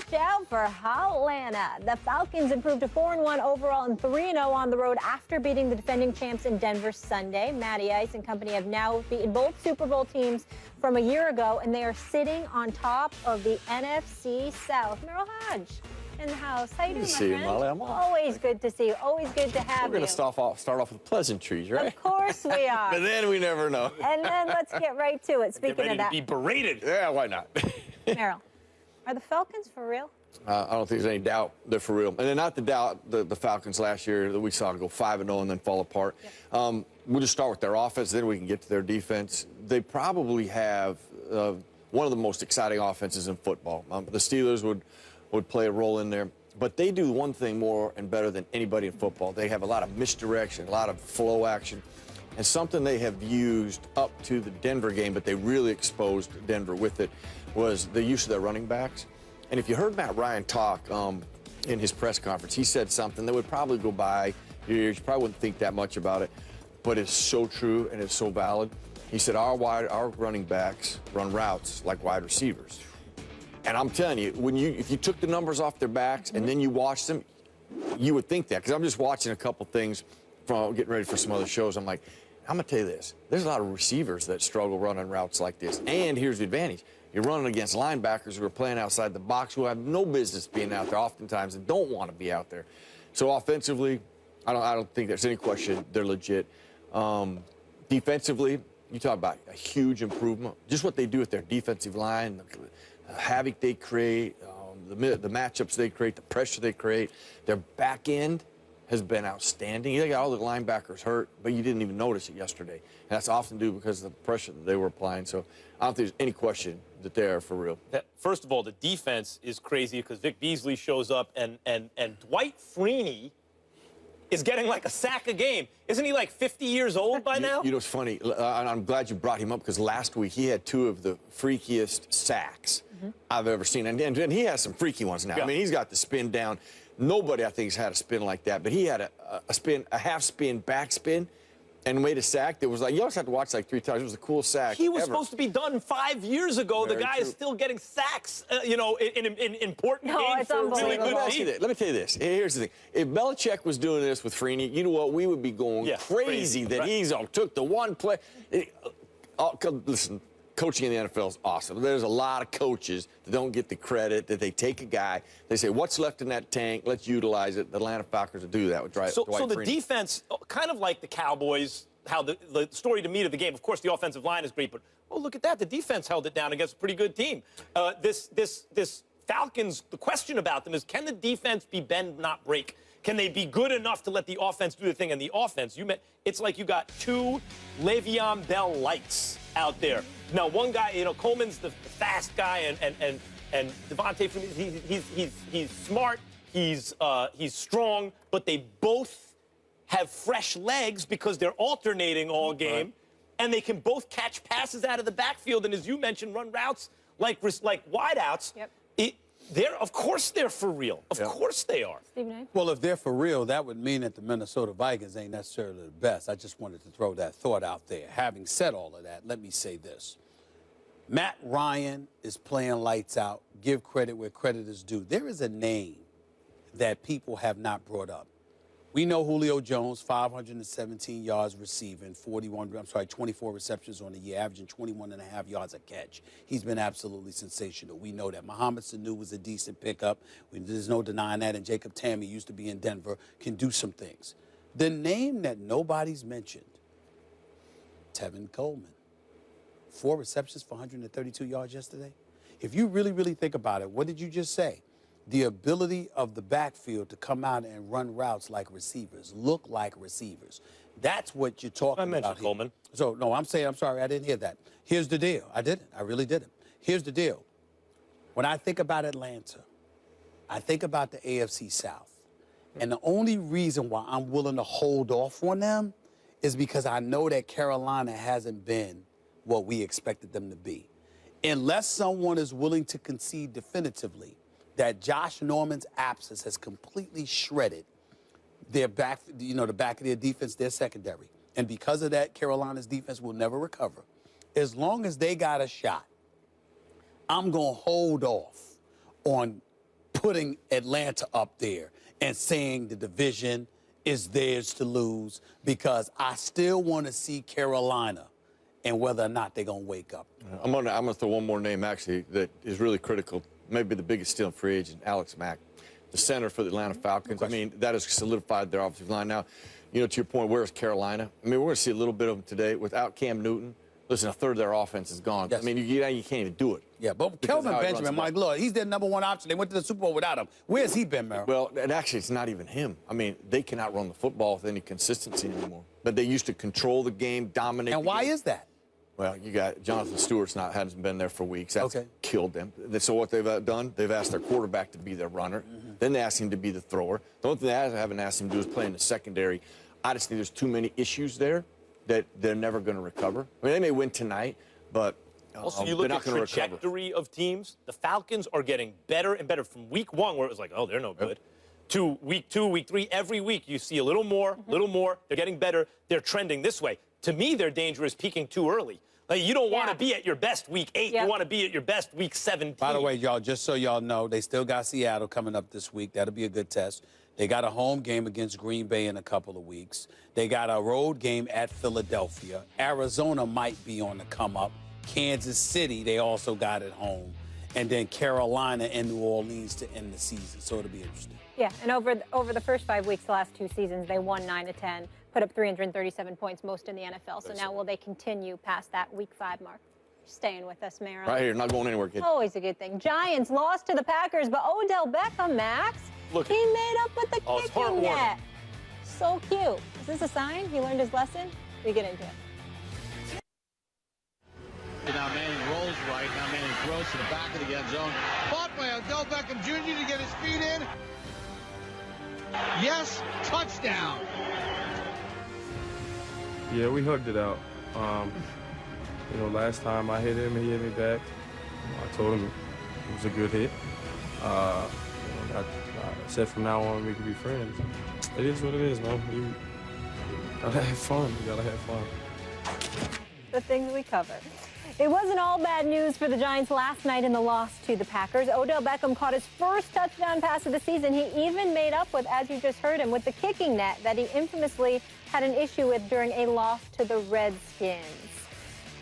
touchdown for Atlanta. The Falcons improved to 4-1 overall and 3-0 on the road after beating the defending champs in Denver Sunday. Matty Ice and company have now beaten both Super Bowl teams from a year ago, and they are sitting on top of the NFC South. Merrill Hodge in the house. How you doing, my friend? You, Molly. I'm always good to see you. Always good to have you. We're going to start off with pleasantries, right? Of course we are. But then we never know. And then let's get right to it. Speaking of that, to be berated. Yeah, why not? Merrill, are the Falcons for real? I don't think there's any doubt they're for real. And then not to doubt the Falcons last year that we saw go 5-0 and then fall apart. Yep. We'll just start with their offense, then we can get to their defense. They probably have one of the most exciting offenses in football. The Steelers would play a role in there. But they do one thing more and better than anybody in football. They have a lot of misdirection, a lot of flow action. And something they have used up to the Denver game, but they really exposed Denver with it, was the use of their running backs. And if you heard Matt Ryan talk in his press conference, he said something that would probably go by your ears. You probably wouldn't think that much about it, but it's so true and it's so valid. He said our running backs run routes like wide receivers. And I'm telling you, if you took the numbers off their backs and then you watched them, you would think that. Because I'm just watching a couple things from getting ready for some other shows. I'm like, I'm going to tell you this. There's a lot of receivers that struggle running routes like this. And here's the advantage. You're running against linebackers who are playing outside the box, who have no business being out there oftentimes and don't want to be out there. So offensively, I don't think there's any question they're legit. Defensively, you talk about a huge improvement. Just what they do with their defensive line, the havoc they create, the matchups they create, the pressure they create. Their back end has been outstanding. They got all the linebackers hurt, but you didn't even notice it yesterday. And that's often due because of the pressure that they were applying. So I don't think there's any question that they are for real. First of all, the defense is crazy because Vic Beasley shows up and Dwight Freeney is getting like a sack a game. Isn't he like 50 years old by now? You know, it's funny. I'm glad you brought him up because last week he had two of the freakiest sacks I've ever seen. And he has some freaky ones now. Yeah. I mean, he's got the spin down. Nobody, I think, has had a spin like that. But he had a half spin, back spin, and made a sack that was like, you always have to watch like 3 times. It was the coolest sack He was ever. supposed to be done 5 years ago. Very the guy true. is still getting sacks, in important No, games it's for a really good team. Let me tell you this. Here's the thing. If Belichick was doing this with Freeney, you know what? We would be going crazy that he's took the one play. Listen, coaching in the NFL is awesome. There's a lot of coaches that don't get the credit, that they take a guy, they say, what's left in that tank? Let's utilize it. The Atlanta Falcons will do that with Dwight So the Freeney. defense, kind of like the Cowboys, how the story to me of the game, of course, the offensive line is great, but, oh, look at that. The defense held it down against a pretty good team. This Falcons, the question about them is, can the defense be bend, not break? Can they be good enough to let the offense do the thing? And the offense, it's like you got two Le'Veon Bell lights out there. Now, one guy, Coleman's the fast guy, and Devontae, he's smart, he's strong, but they both have fresh legs because they're alternating all game, and they can both catch passes out of the backfield, and as you mentioned, run routes like wideouts. Yep. Of course they're for real. Of course they are. Stephen A? Well, if they're for real, that would mean that the Minnesota Vikings ain't necessarily the best. I just wanted to throw that thought out there. Having said all of that, let me say this. Matt Ryan is playing lights out. Give credit where credit is due. There is a name that people have not brought up. We know Julio Jones, 517 yards receiving, 24 receptions on the year, averaging 21.5 yards a catch. He's been absolutely sensational. We know that. Mohamed Sanu was a decent pickup. There's no denying that. And Jacob Tamme used to be in Denver, can do some things. The name that nobody's mentioned, Tevin Coleman. 4 receptions for 132 yards yesterday. If you really, really think about it, what did you just say? The ability of the backfield to come out and run routes like receivers, look like receivers. That's what you're talking about. I mentioned Coleman. So, no, I'm sorry, I didn't hear that. Here's the deal. I didn't. I really didn't. Here's the deal. When I think about Atlanta, I think about the AFC South. And the only reason why I'm willing to hold off on them is because I know that Carolina hasn't been what we expected them to be. Unless someone is willing to concede definitively that Josh Norman's absence has completely shredded their back, the back of their defense, their secondary. And because of that, Carolina's defense will never recover. As long as they got a shot, I'm going to hold off on putting Atlanta up there and saying the division is theirs to lose, because I still want to see Carolina and whether or not they're going to wake up. I'm gonna throw one more name, actually, that is really critical, maybe the biggest steal in free agent, Alex Mack, the center for the Atlanta Falcons. I mean, that has solidified their offensive line. Now, you know, to your point, where is Carolina? I mean, we're going to see a little bit of them today. Without Cam Newton, listen, a third of their offense is gone. Yes. I mean, you can't even do it. Yeah, but Kelvin Benjamin, my Lord, he's their #1 option. They went to the Super Bowl without him. Where's he been, Merrill? Well, and actually, it's not even him. I mean, they cannot run the football with any consistency anymore. But they used to control the game, dominate And the why game. is that? Well, you got Jonathan Stewart's hasn't been there for weeks. That's killed them. So what they've done, they've asked their quarterback to be their runner. Then they asked him to be the thrower. The only thing they haven't asked him to do is play in the secondary. I just think there's too many issues there that they're never going to recover. I mean, they may win tonight, but also, you look at the trajectory of teams. The Falcons are getting better and better from week 1, where it was like, oh, they're no good, to week 2, week 3. Every week you see a little more, little more. They're getting better. They're trending this way. To me, their danger is peaking too early. Like, you don't want to be at your best week 8. You want to be at your best week 17. By the way, y'all, just so y'all know, they still got Seattle coming up this week. That'll be a good test. They got a home game against Green Bay in a couple of weeks. They got a road game at Philadelphia. Arizona might be on the come up. Kansas City, they also got at home. And then Carolina and New Orleans to end the season. So it'll be interesting. Yeah, and over the first 5 weeks, the last 2 seasons, they won 9 of 10, put up 337 points, most in the NFL. So now will they continue past that week 5 mark? Staying with us, Mara. Right here, not going anywhere, kid. Always a good thing. Giants lost to the Packers, but Odell Beckham, Max, he made up with the kicking net. So cute. Is this a sign he learned his lesson? We get into it. Now Manning rolls right. Now Manning throws to the back of the end zone. Fought by Odell Beckham Jr. to get his feet in. Yes, touchdown. Yeah, we hugged it out. You know, last time I hit him, he hit me back. I told him it was a good hit. You know, I said from now on we can be friends. It is what it is, man. You gotta have fun. You gotta have fun. The things we cover. It wasn't all bad news for the Giants last night in the loss to the Packers. Odell Beckham caught his first touchdown pass of the season. He even made up with, as you just heard him, with the kicking net that he infamously had an issue with during a loss to the Redskins.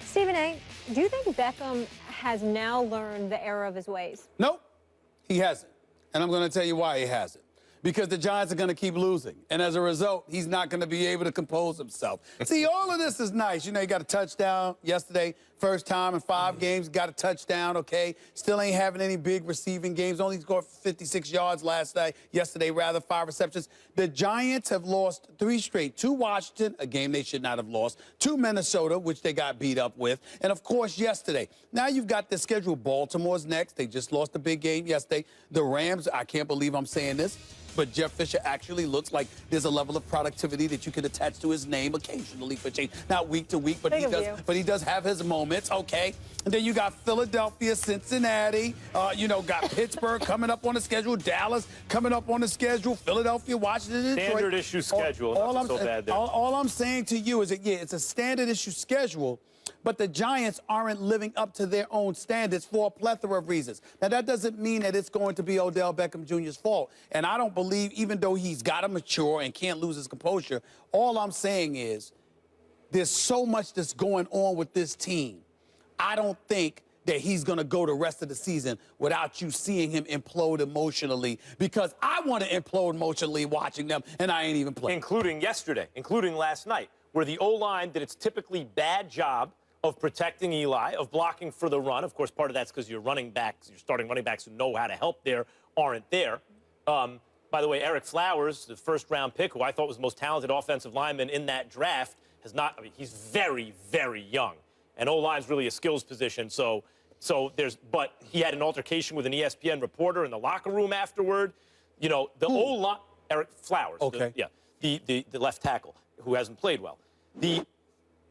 Stephen A., do you think Beckham has now learned the error of his ways? Nope, he hasn't. And I'm going to tell you why he hasn't. Because the Giants are going to keep losing. And as a result, he's not going to be able to compose himself. See, all of this is nice. You know, he got a touchdown yesterday, first time in 5 games, got a touchdown, okay? Still ain't having any big receiving games. Only scored 56 yards yesterday, 5 receptions. The Giants have lost 3 straight. 2 Washington, a game they should not have lost. 2 Minnesota, which they got beat up with. And, of course, yesterday. Now you've got the schedule. Baltimore's next. They just lost a big game yesterday. The Rams, I can't believe I'm saying this, but Jeff Fisher actually looks like there's a level of productivity that you could attach to his name occasionally for change. Not week to week, but he does have his moments, okay? And then you got Philadelphia, Cincinnati, got Pittsburgh coming up on the schedule, Dallas coming up on the schedule, Philadelphia, Washington, Detroit. Standard issue schedule. All I'm saying to you is that, yeah, it's a standard issue schedule, but the Giants aren't living up to their own standards for a plethora of reasons. Now, that doesn't mean that it's going to be Odell Beckham Jr.'s fault. And I don't believe, even though he's got to mature and can't lose his composure, all I'm saying is there's so much that's going on with this team. I don't think that he's going to go the rest of the season without you seeing him implode emotionally, because I want to implode emotionally watching them, and I ain't even playing. Including yesterday, including last night, where the O-line did its typically bad job of protecting Eli, of blocking for the run. Of course, part of that's because your starting running backs who know how to help there aren't there. By the way, Eric Flowers, the first-round pick, who I thought was the most talented offensive lineman in that draft, he's very, very young. And O-line's really a skills position, but he had an altercation with an ESPN reporter in the locker room afterward. You know, the O-line, Eric Flowers, the left tackle, who hasn't played well.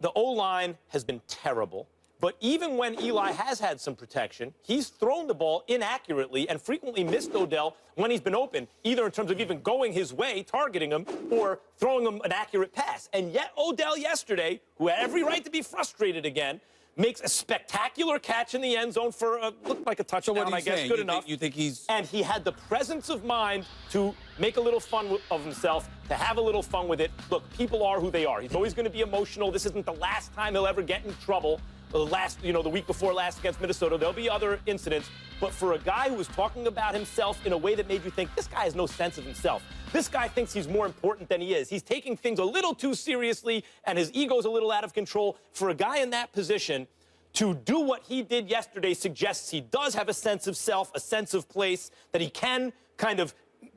The O-line has been terrible, but even when Eli has had some protection, he's thrown the ball inaccurately and frequently missed Odell when he's been open, either in terms of even going his way, targeting him, or throwing him an accurate pass. And yet Odell yesterday, who had every right to be frustrated again, makes a spectacular catch in the end zone for looked like a touchdown, I guess, good enough. You think he's... And he had the presence of mind to make a little fun of himself, to have a little fun with it. Look, people are who they are. He's always going to be emotional. This isn't the last time he'll ever get in trouble. The week before last against Minnesota, there'll be other incidents. But for a guy who was talking about himself in a way that made you think, this guy has no sense of himself. This guy thinks he's more important than he is. He's taking things a little too seriously, and his ego's a little out of control. For a guy in that position, to do what he did yesterday suggests he does have a sense of self, a sense of place, that he can kind of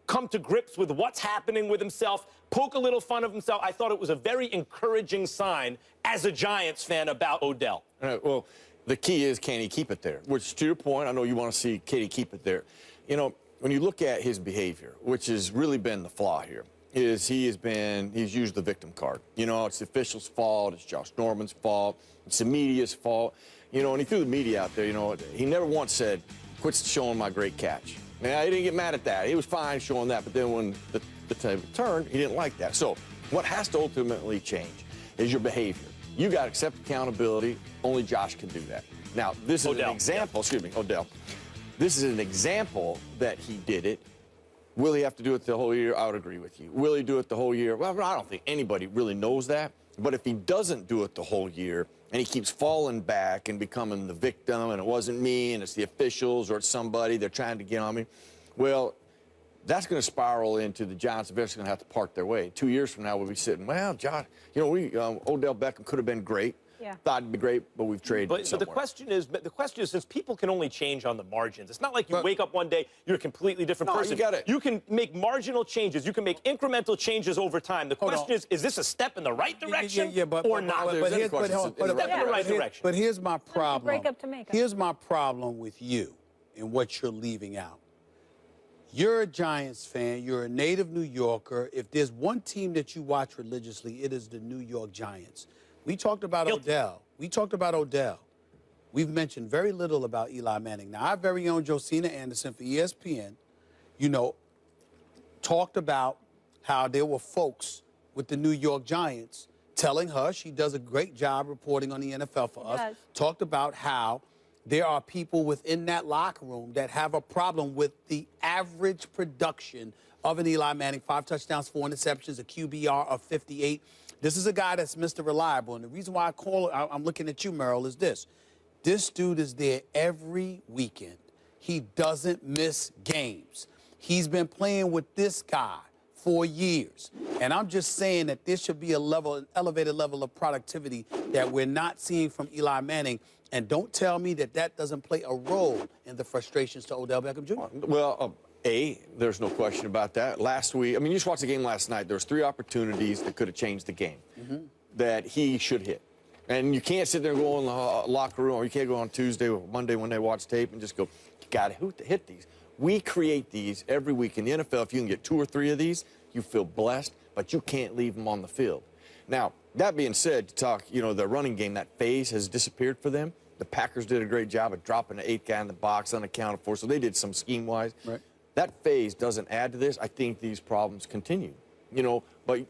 come to grips with what's happening with himself, poke a little fun of himself. I thought it was a very encouraging sign as a Giants fan about Odell. All right, well, the key is, can he keep it there? Which, to your point, I know you want to see Katie keep it there. You know, when you look at his behavior, which has really been the flaw here, is he's used the victim card. You know, it's the official's fault, it's Josh Norman's fault, it's the media's fault. You know, and he threw the media out there, you know, he never once said, quit showing my great catch. Now, he didn't get mad at that. He was fine showing that, but then when the table turned, he didn't like that. So what has to ultimately change is your behavior. You got to accept accountability. Only Josh can do that. Now, this is an example. Excuse me, Odell. This is an example that he did it. Will he have to do it the whole year? I would agree with you. Will he do it the whole year? Well, I don't think anybody really knows that. But if he doesn't do it the whole year and he keeps falling back and becoming the victim and it wasn't me and it's the officials or it's somebody, they're trying to get on me, well, that's going to spiral into the Giants eventually going to have to part their way. 2 years from now, we'll be sitting, well, John, you know, Odell Beckham could have been great. Yeah. Thought it'd be great, but we've traded But the question is, since people can only change on the margins, it's not like you wake up one day, you're a completely different person. You can make marginal changes. You can make incremental changes over time. The question is this a step in the right direction or not? But here's my problem. Break up to make up. Here's my problem with you and what you're leaving out. You're a Giants fan. You're a native New Yorker. If there's one team that you watch religiously, it is the New York Giants. We talked about Odell. We've mentioned very little about Eli Manning. Now, our very own Josina Anderson for ESPN, you know, talked about how there were folks with the New York Giants telling her she does a great job reporting on the NFL for us. Talked about how there are people within that locker room that have a problem with the average production of an Eli Manning. 5 touchdowns, 4 interceptions, a QBR of 58. This is a guy that's Mr. Reliable. And the reason why I'm looking at you, Merrill, is this. This dude is there every weekend. He doesn't miss games. He's been playing with this guy for years. And I'm just saying that there should be an elevated level of productivity that we're not seeing from Eli Manning. And don't tell me that that doesn't play a role in the frustrations to Odell Beckham Jr. Well, there's no question about that. Last week, I mean, you just watched the game last night. There was 3 opportunities that could have changed the game that he should hit. And you can't sit there and go in the locker room, or you can't go on Tuesday or Monday when they watch tape and just go, you got to hit these. We create these every week in the NFL. If you can get 2 or 3 of these, you feel blessed, but you can't leave them on the field. Now, that being said, to talk, you know, the running game, that phase has disappeared for them. The Packers did a great job of dropping the 8th guy in the box unaccounted for, so they did some scheme-wise. Right. That phase doesn't add to this. I think these problems continue, you know, but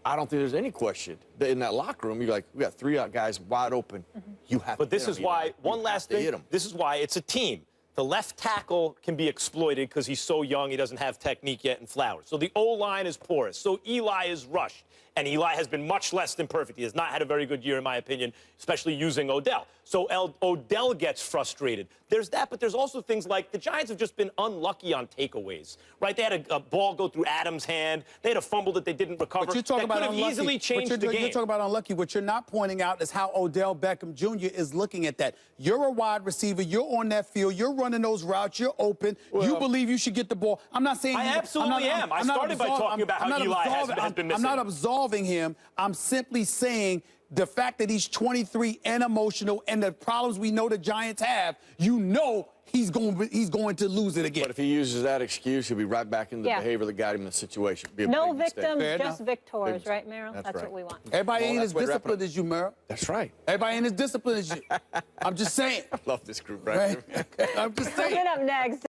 I don't think there's any question that in that locker room, you're like, we got 3 guys wide open. You have But to this is why, one last thing, this is why it's a team. The left tackle can be exploited because he's so young, he doesn't have technique yet in Flowers. So the O-line is porous. So Eli is rushed. And Eli has been much less than perfect. He has not had a very good year, in my opinion, especially using Odell. So Odell gets frustrated. There's that, but there's also things like the Giants have just been unlucky on takeaways, right? They had a ball go through Adams' hand. They had a fumble that they didn't recover. But you're talking about unlucky. Easily changed the game. You're talking about unlucky. What you're not pointing out is how Odell Beckham Jr. is looking at that. You're a wide receiver. You're on that field. You're running those routes. You're open. Well, you believe you should get the ball. I'm not saying I absolutely am. I started by talking about how Eli has been missing. I'm not absolving him. I'm simply saying the fact that he's 23 and emotional and the problems we know the Giants have, you know he's going to lose it again. But if he uses that excuse, he'll be right back in the behavior that got him in the situation. No victims, just victors, right, Merrill? That's right. what we want. Everybody ain't as disciplined as you, Merrill. That's right. Everybody ain't as disciplined as you. I'm just saying. I love this group right here. I'm just saying. Coming up next.